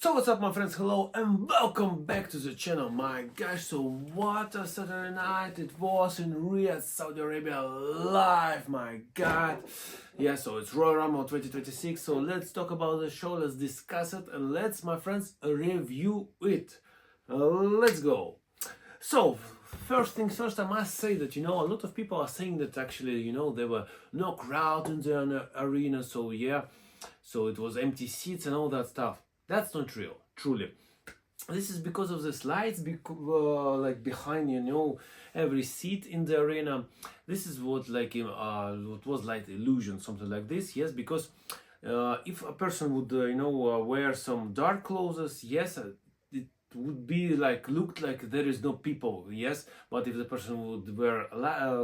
So what's up my friends, hello and welcome back to the channel my guys. So what a Saturday night it was in Riyadh, Saudi Arabia, live, my god. Yeah, so it's Royal Rumble 2026, so let's talk about the show, let's discuss it and let's, my friends, review it. Let's go. So first things first, I must say that a lot of people are saying that actually there were no crowd in the arena, so yeah, so it was empty seats and all that stuff. That's not real, truly. This is because of the slides, like behind every seat in the arena. This is what what was like illusion, something like this. Yes, because if a person would wear some dark clothes, yes, it would be like looked like there is no people, yes. But if the person would wear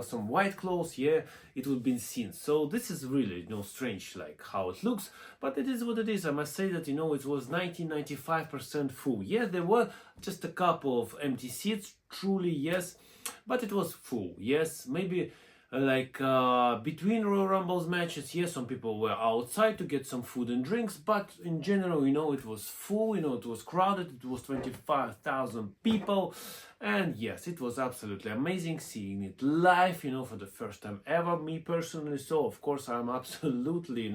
some white clothes, yeah, it would be seen. So this is really strange, like how it looks, but it is what it is. I must say that it was 95% full. Yeah, there were just a couple of empty seats, truly, yes, but it was full. Yes, maybe between Royal Rumble's matches, yes, some people were outside to get some food and drinks, but in general, it was full, it was crowded, it was 25,000 people, and yes, it was absolutely amazing seeing it live, for the first time ever, me personally. So of course I'm absolutely,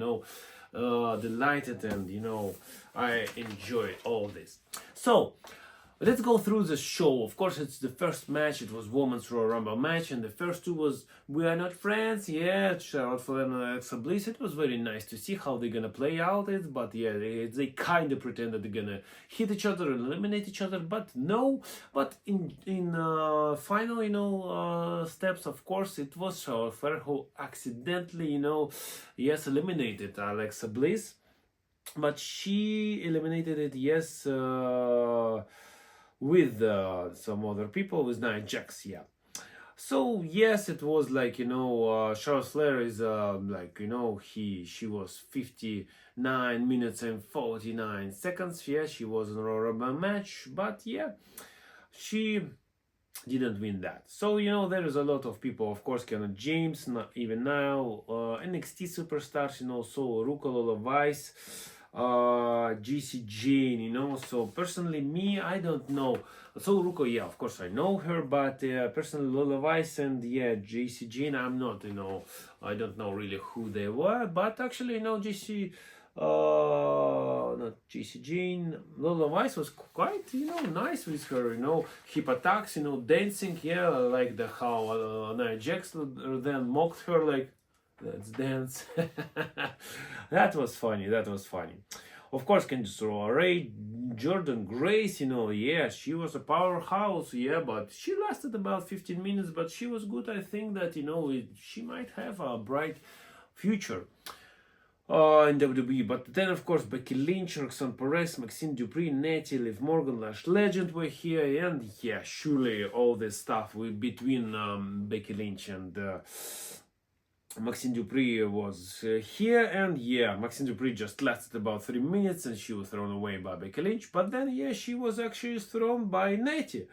delighted, and I enjoyed all this. So let's go through the show. Of course, it's the first match. It was Women's Royal Rumble match, and the first two was We Are Not Friends. Yeah, Charlotte Flair and Alexa Bliss. It was very nice to see how they're gonna play out it, but yeah, they kind of pretend that they're gonna hit each other and eliminate each other, but no. But in final steps, of course, it was Charlotte Flair who accidentally yes, eliminated Alexa Bliss, but she eliminated it, yes. With some other people, with Nia Jax, yeah. So yes, it was like Charlotte Flair is she was 59 minutes and 49 seconds. Yeah, she was in a Royal Rumble match, but yeah, she didn't win that. So there is a lot of people, of course, Kiana James, not even now, NXT superstars, so Ruka Lola Vice, GC Jane, so personally me, I don't know. So Ruko, yeah, of course I know her, but personally Lola Vice and yeah, GC Jane, I'm not, I don't know really who they were, but actually GC, not GC Jane, Lola Vice was quite, nice with her, hip attacks, dancing, yeah, like the how Nia Jax then mocked her, like, let's dance. That was funny, that was funny. Of course, Candice LeRae, Jordan Grace, yeah, she was a powerhouse, yeah, but she lasted about 15 minutes, but she was good. I think that, she might have a bright future in WWE. But then, of course, Becky Lynch, Roxanne Perez, Maxine Dupree, Natty, Liv Morgan, Lash Legend were here, and yeah, surely all this stuff between Becky Lynch and Maxine Dupree was here, and yeah, Maxine Dupree just lasted about 3 minutes and she was thrown away by Becky Lynch, but then yeah, she was actually thrown by Natty.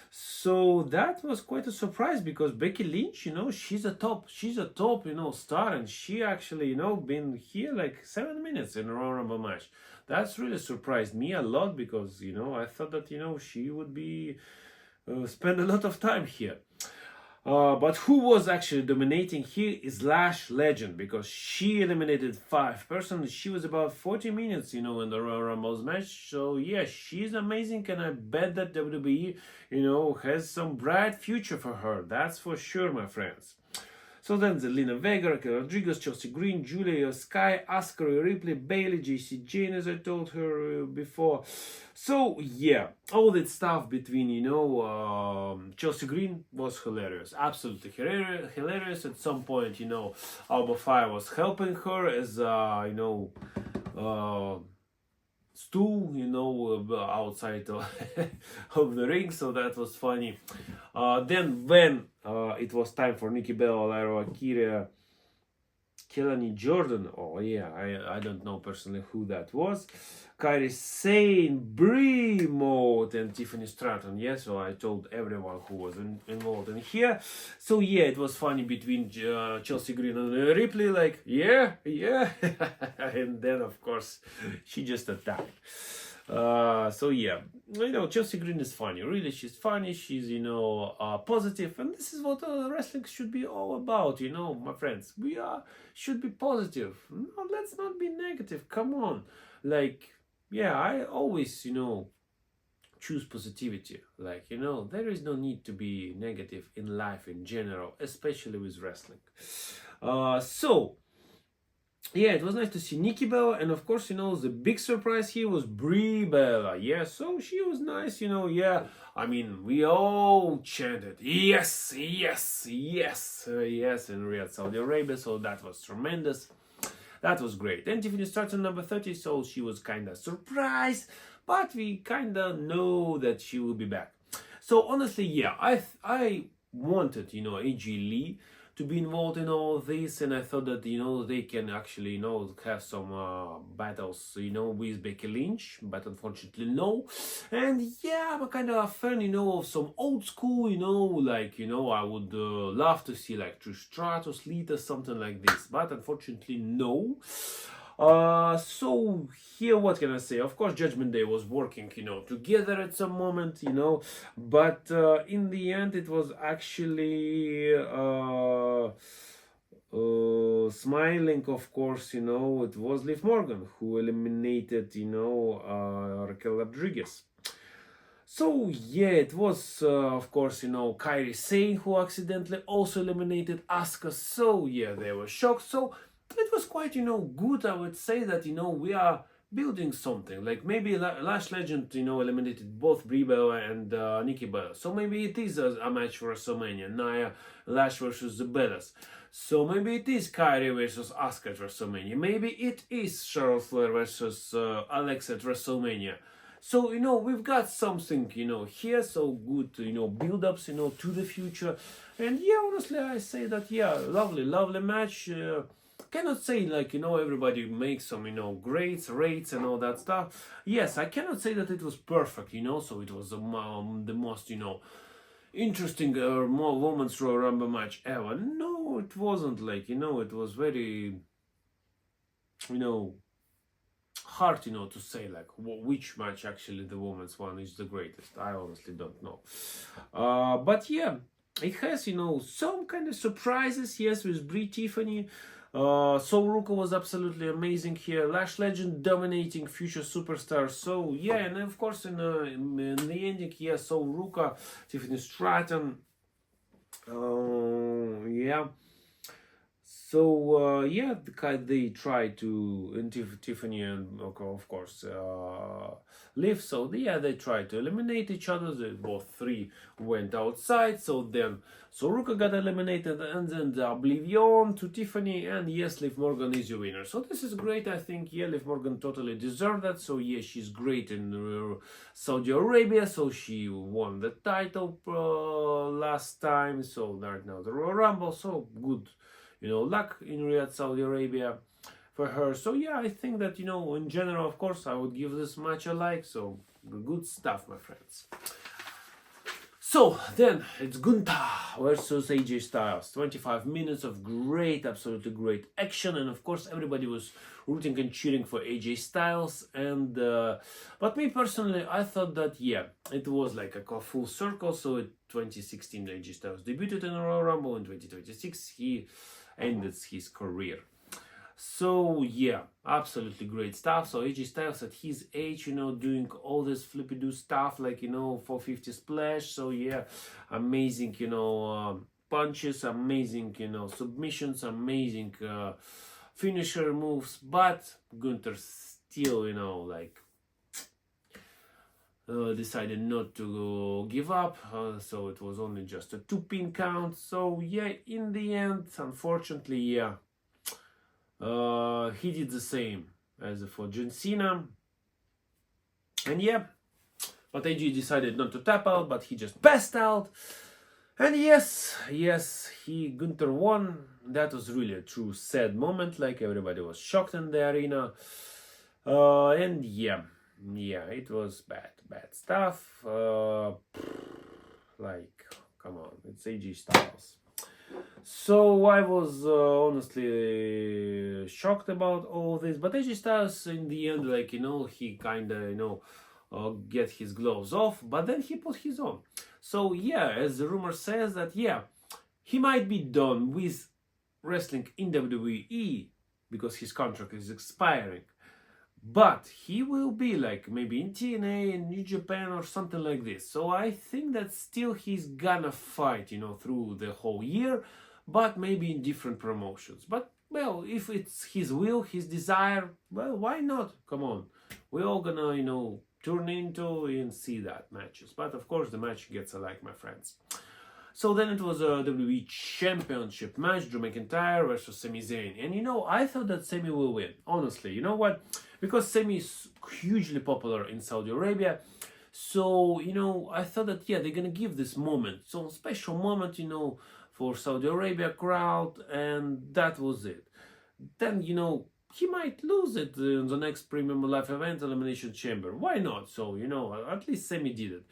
So that was quite a surprise, because Becky Lynch, she's a top star, and she actually, been here like 7 minutes in a Royal Rumble match. That's really surprised me a lot, because, I thought that, she would be, spend a lot of time here. But who was actually dominating here is Lash Legend, because she eliminated 5 persons. She was about 40 minutes, in the Royal Rumble's match. So yeah, she's amazing, and I bet that WWE, has some bright future for her. That's for sure, my friends. So then Zelina Vega, Raquel Rodriguez, Chelsea Green, Julia Sky, Asuka, Ripley, Bailey, JC Jane, as I told her before. So yeah, all that stuff between, Chelsea Green was hilarious, absolutely hilarious. At some point, Alba Fire was helping her as, stool, outside of the ring, so that was funny. Then when it was time for Nikki Bella, Lyra Akira, Kelani Jordan, oh yeah, I don't know personally who that was, Kairi Sane, Brie Mode, and Tiffany Stratton. Yeah, so I told everyone who was involved in here. So yeah, it was funny between Chelsea Green and Ripley, like, yeah, and then of course she just attacked. So yeah, Chelsea Green is funny. Really, she's funny. She's positive, and this is what wrestling should be all about. My friends, we should be positive. No, let's not be negative. Come on, like yeah, I always choose positivity. Like there is no need to be negative in life in general, especially with wrestling. So yeah, it was nice to see Nikki Bella, and of course, the big surprise here was Brie Bella. Yeah, so she was nice, yeah. I mean, we all chanted, yes, yes, yes, yes, in Riyadh, Saudi Arabia, so that was tremendous. That was great. And Tiffany starts on number 30, so she was kind of surprised, but we kind of know that she will be back. So honestly, yeah, I wanted, AJ Lee to be involved in all this, and I thought that they can actually have some battles with Becky Lynch, but unfortunately no. And yeah, I'm a kind of a fan of some old school, like I would love to see like Trish Stratus, Lita, something like this, but unfortunately no. So here, what can I say? Of course, Judgment Day was working, together at some moment, but in the end, it was actually smiling. Of course, it was Liv Morgan who eliminated, Raquel Rodriguez. So yeah, it was of course Kairi Sane who accidentally also eliminated Asuka. So yeah, they were shocked. So it was quite good. I would say that we are building something. Like maybe Lash Legend eliminated both Brie Bella and Nikki Bella. So maybe it is a match for WrestleMania. Nia Lash versus the Bellas. So maybe it is Kairi versus Asuka at WrestleMania. Maybe it is Charlotte Flair versus Alexa at WrestleMania. So we've got something here, so good build-ups to the future. And yeah, honestly I say that yeah, lovely match. Cannot say like everybody makes some grades, rates and all that stuff. Yes, I cannot say that it was perfect, so it was the most interesting or more Women's Royal Rumble match ever. No, it wasn't. Like it was very hard to say like which match actually the women's one is the greatest. I honestly don't know, but yeah, it has some kind of surprises. Yes, with Brie Tiffany. So Ruka was absolutely amazing here. Lash Legend dominating future superstars. So yeah, and of course in the ending, yeah, so Ruka, Tiffany Stratton. Yeah. So yeah, they try to Tiffany and of course Liv. So yeah, they try to eliminate each other. They both three went outside. So then Ruka got eliminated, and then the Oblivion to Tiffany, and yes, Liv Morgan is your winner. So this is great. I think yeah, Liv Morgan totally deserved that. So yeah, she's great in Saudi Arabia. So she won the title last time. So right now the Royal Rumble. So good. Luck in Riyadh, Saudi Arabia for her. So yeah, I think that, in general, of course, I would give this match a like. So good stuff, my friends. So then it's Gunther versus AJ Styles. 25 minutes of great, absolutely great action, and of course everybody was rooting and cheering for AJ Styles. And but me personally, I thought that yeah, it was like a full circle. So in 2016, AJ Styles debuted in the Royal Rumble. In 2026, he ended his career. So yeah, absolutely great stuff. So AJ Styles at his age, doing all this flippy do stuff like 450 splash. So yeah, amazing, punches, amazing, submissions, amazing finisher moves. But Gunther still, decided not to give up, so it was only just a 2-pin count. So yeah, in the end, unfortunately, yeah, he did the same as for John Cena, and yeah, but AJ decided not to tap out, but he just passed out. And yes, Gunther won. That was really a true sad moment. Like everybody was shocked in the arena, and yeah, it was bad stuff. Like, come on, it's AJ Styles. So I was honestly shocked about all this, but AJ Styles in the end, like he kind of get his gloves off, but then he put his on. So yeah, as the rumor says that yeah, he might be done with wrestling in WWE because his contract is expiring. But he will be like maybe in TNA in New Japan or something like this. So I think that still he's gonna fight, through the whole year, but maybe in different promotions. But well, if it's his will, his desire, well, why not? Come on. We're all gonna, tune into and see that matches. But of course the match gets alike, my friends. So then it was a WWE Championship match, Drew McIntyre versus Sami Zayn. And I thought that Sami will win, honestly. You know what? Because Sami is hugely popular in Saudi Arabia. So, I thought that, yeah, they're going to give this moment, some special moment, for Saudi Arabia crowd. And that was it. Then, he might lose it in the next Premium Live Event, Elimination Chamber. Why not? So, at least Sami did it.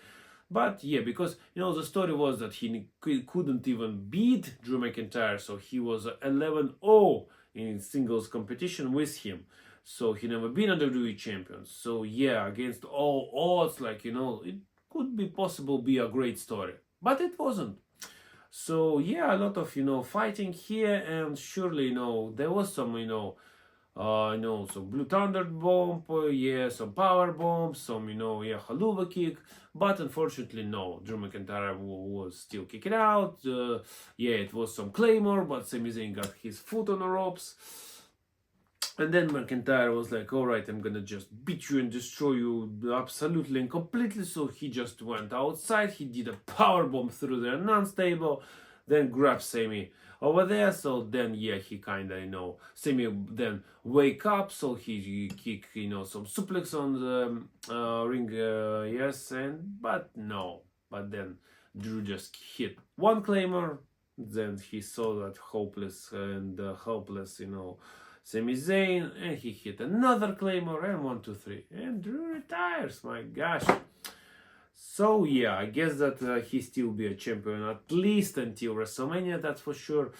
But yeah, because the story was that he couldn't even beat Drew McIntyre, so he was 11-0 in singles competition with him. So he never been a WWE champion. So yeah, against all odds, like it could be possible be a great story, but it wasn't. So yeah, a lot of fighting here, and surely there was some some Blue Thunder bomb, yeah, some power bomb, some, yeah, Haluva kick, but unfortunately, no, Drew McIntyre was still kicking out, yeah, it was some Claymore, but Sami Zayn got his foot on the ropes, and then McIntyre was like, alright, I'm gonna just beat you and destroy you absolutely and completely, so he just went outside, he did a power bomb through the announce table, then grabbed Sami over there. So then yeah, he kind of Sami then wake up, so he kick some suplex on the ring, yes, but then Drew just hit one Claymore, then he saw that hopeless and helpless Sami Zayn, and he hit another Claymore, and 1, 2, 3, and Drew retires. My gosh. So yeah, I guess that he still be a champion at least until WrestleMania, that's for sure.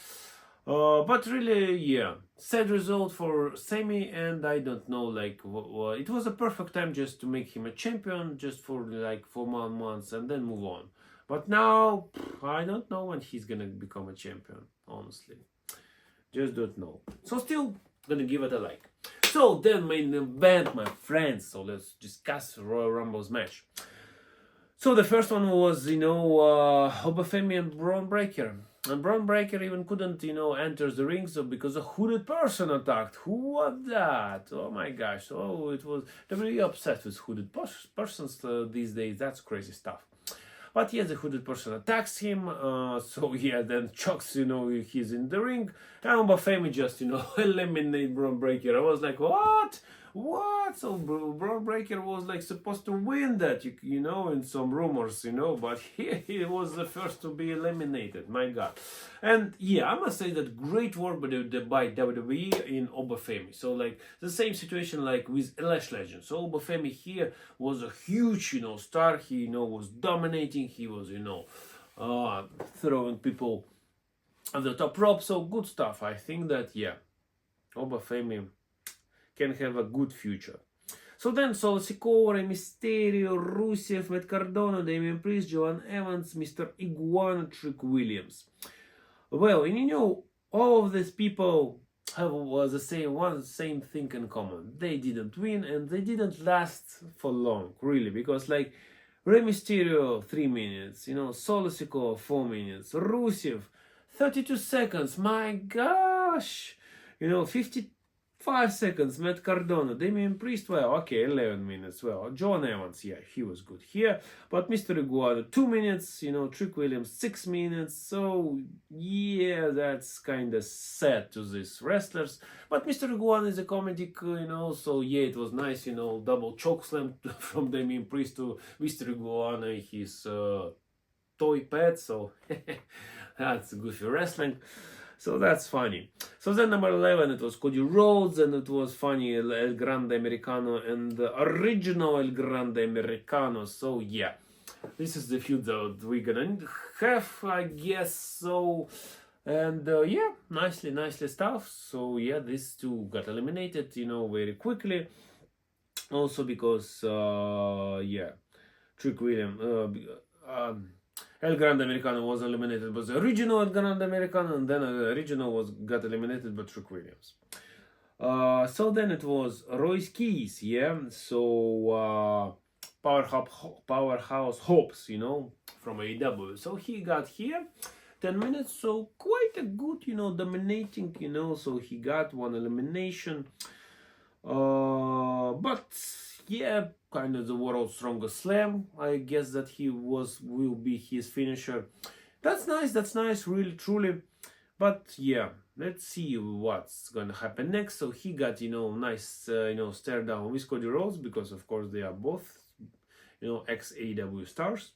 But really, yeah, sad result for Sami, and I don't know, like, it was a perfect time just to make him a champion, just for like 4 months and then move on. But now, I don't know when he's gonna become a champion, honestly. Just don't know. So still gonna give it a like. So then main event, my friends. So let's discuss Royal Rumble's match. So the first one was, Obafemi and Braun Breaker. And Braun Breaker even couldn't, enter the ring, so because a hooded person attacked. Who was that? Oh my gosh. Oh, it was, they're really upset with hooded persons these days. That's crazy stuff. But yeah, the hooded person attacks him, so yeah, then chokes, he's in the ring, and Obafemi just, eliminate Braun Breaker. I was like, what? What? So Braun Breaker was like supposed to win that, in some rumors, but he was the first to be eliminated. My God. And yeah, I must say that great work by WWE in Obafemi. So like the same situation like with Lash Legend. So Obafemi here was a huge, star. He, was dominating. He was, throwing people at the top rope. So good stuff. I think that, yeah, Obafemi can have a good future. So then Solo Sikoa, Rey Mysterio, Rusev, Matt Cardona, Damian Priest, Joan Evans, Mr. Iguana, Trick Williams. Well, and all of these people have the same thing in common. They didn't win and they didn't last for long, really, because like Rey Mysterio 3 minutes, Solo Sikoa 4 minutes, Rusev 32 seconds, my gosh, 55 seconds, Matt Cardona, Damian Priest, well, okay, 11 minutes, well, John Evans, yeah, he was good here, but Mr. Iguana, 2 minutes, Trick Williams, 6 minutes, so, yeah, that's kind of sad to these wrestlers, but Mr. Iguana is a comedic, so, yeah, it was nice, double chokeslam from Damian Priest to Mr. Iguana, his toy pet, so, that's goofy wrestling. So that's funny. So then number 11, it was Cody Rhodes, and it was funny, El Grande Americano and the original El Grande Americano. So yeah, this is the feud that we're gonna have, I guess. So And yeah, nicely stuff. So yeah, these two got eliminated, very quickly. Also because yeah, Trick William, El Grande Americano was eliminated, but the original El Grande Americano, and then original got eliminated by Trick Williams. So then it was Royce Keys, yeah. So powerhouse Hobbs, from AEW. So he got here 10 minutes, so quite a good, dominating, so he got one elimination. But yeah, kind of the world's strongest slam. I guess that will be his finisher. That's nice, really, truly. But yeah, let's see what's gonna happen next. So he got, nice, stare down with Cody Rhodes, because of course they are both, ex-AEW stars.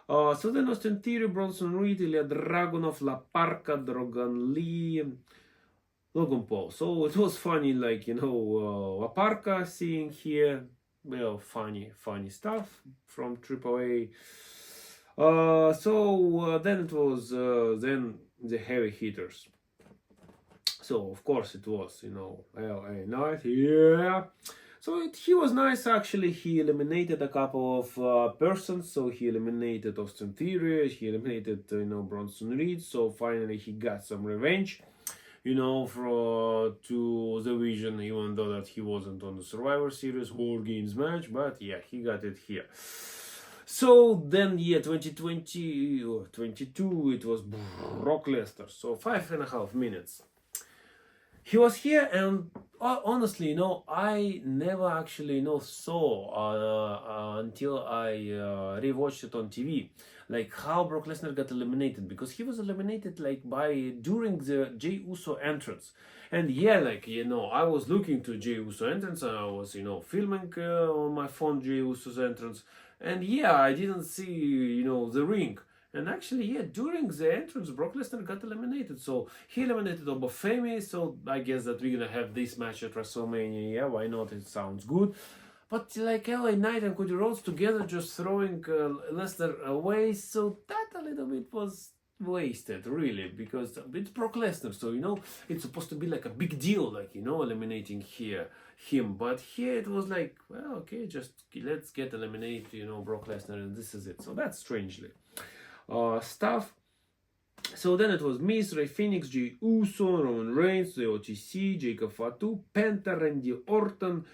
So then Austin Theory, Bronson Reed, Ilya Dragunov, La Parka, Dragon Lee, Logan Paul. So it was funny, like, La Parka seeing here, well, funny stuff from AAA. So then it was then the heavy hitters. So of course it was, LA Knight, yeah. So he was nice, actually. He eliminated a couple of persons. So he eliminated Austin Theory, he eliminated, Bronson Reed. So finally he got some revenge, to the Vision, even though that he wasn't on the Survivor Series War Games match. But yeah, he got it here. So then, yeah, 2020 or 22, it was Brock Lesnar. So 5.5 minutes. He was here, and honestly, I never actually, saw until I rewatched it on TV, like how Brock Lesnar got eliminated, because he was eliminated like during the Jey Uso entrance. And yeah, like, I was looking to Jey Uso entrance, and I was, filming on my phone Jey Uso's entrance, and yeah, I didn't see, the ring. And actually, yeah, during the entrance, Brock Lesnar got eliminated. So he eliminated Obafemi. So I guess that we're gonna have this match at WrestleMania. Yeah, why not? It sounds good. But like LA Knight and Cody Rhodes together, just throwing Lesnar away. So that a little bit was wasted, really, because it's Brock Lesnar. So it's supposed to be like a big deal, like eliminating him. But here it was like, well, okay, just let's get eliminated, Brock Lesnar, and this is it. So that's strangely. Stuff. So then it was Miz, Rey Fenix, Jey Uso, Roman Reigns, the OTC, Jacob Fatu, Penta, Randy Orton,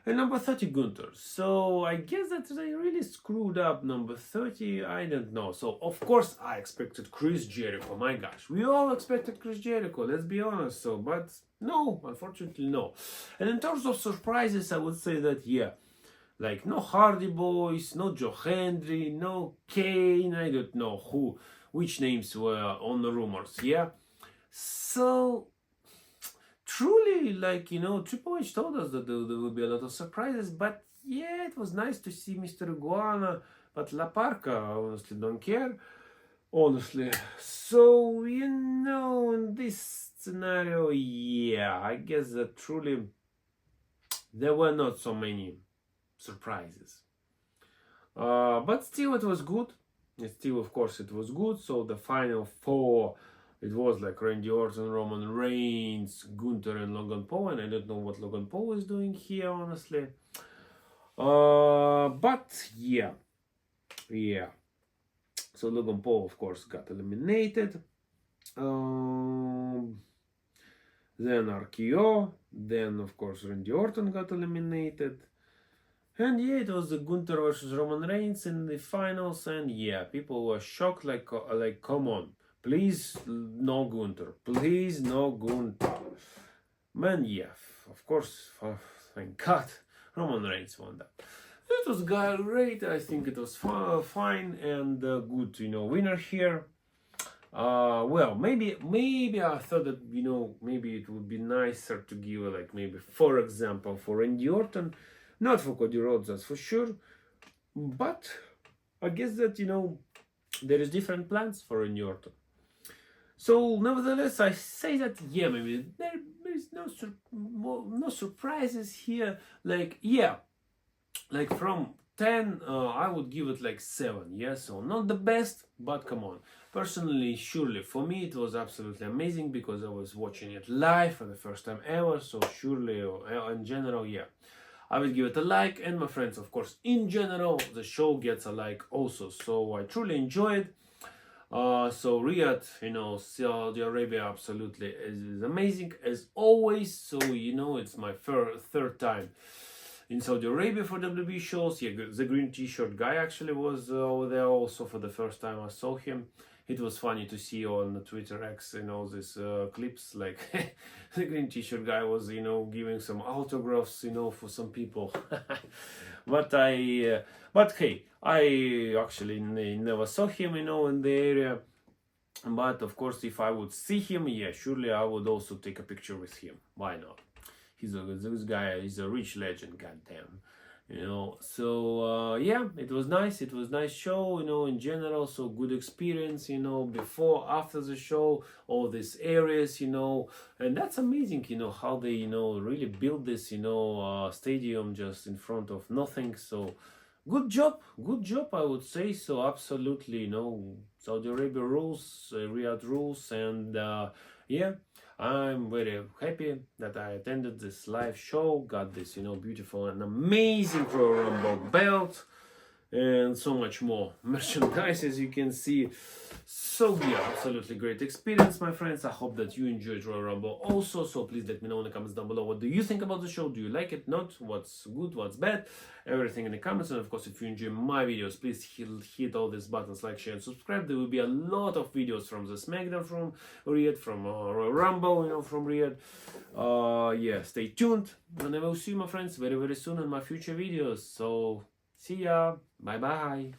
and number 30 Gunther. So I guess that they really screwed up number 30. I don't know. So of course I expected Chris Jericho. My gosh, we all expected Chris Jericho. Let's be honest. So, but no, unfortunately no. And in terms of surprises, I would say that yeah. Like no Hardy Boys, no Joe Hendry, no Kane, I don't know which names were on the rumors, yeah? So, truly, like, Triple H told us that there will be a lot of surprises, but yeah, it was nice to see Mr. Iguana, but La Parka, honestly, don't care, honestly. So, in this scenario, yeah, I guess that truly there were not so many surprises, but still it was good. Still, of course, it was good. So the final four, it was like Randy Orton, Roman Reigns, Gunther, and Logan Paul. And I don't know what Logan Paul is doing here, honestly. But yeah. So Logan Paul, of course, got eliminated. Then RKO. Then, of course, Randy Orton got eliminated. And yeah, it was the Gunther versus Roman Reigns in the finals, and yeah, people were shocked, like come on, please no Gunther, please no Gunther. Man, yeah, of course, thank God, Roman Reigns won that. It was great. I think it was fine and good, winner here. Well, maybe I thought that maybe it would be nicer to give like maybe, for example, for Randy Orton. Not for Cody Rhodes, that's for sure. But I guess that, there is different plans for Randy Orton. So, nevertheless, I say that, yeah, maybe there is no surprises here. Like, yeah, like from 10, I would give it like 7. Yeah, so not the best, but come on. Personally, surely for me it was absolutely amazing because I was watching it live for the first time ever. So surely, in general, yeah, I would give it a like. And my friends, of course, in general, the show gets a like also. So I truly enjoyed. So Riyadh, Saudi Arabia, absolutely is amazing as always. So it's my third time in Saudi Arabia for WB shows. Yeah, the green t-shirt guy actually was over there also for the first time I saw him. It was funny to see on Twitter X, these clips like the green t-shirt guy was, giving some autographs, for some people. but but hey, I actually never saw him, in the area. But of course, if I would see him, yeah, surely I would also take a picture with him. Why not? This guy is a rich legend, goddamn. So yeah, it was nice show, in general. So good experience, before, after the show, all these areas, and that's amazing, how they, really build this, stadium just in front of nothing. So good job, I would say. So absolutely, Saudi Arabia rules, Riyadh rules, and yeah, I'm very happy that I attended this live show, got this, beautiful and amazing Royal Rumble belt, and so much more merchandise, as you can see. So yeah, absolutely great experience, my friends. I hope that you enjoyed Royal Rumble also. So please let me know in the comments down below, what do you think about the show? Do you like it? Not? What's good? What's bad? Everything in the comments. And of course, if you enjoy my videos, please hit all these buttons, like, share, and subscribe. There will be a lot of videos from the SmackDown from Riyadh, from Royal Rumble, from Riyadh. Yeah, stay tuned, and I will see you, my friends, very soon in my future videos. So see ya. Bye bye.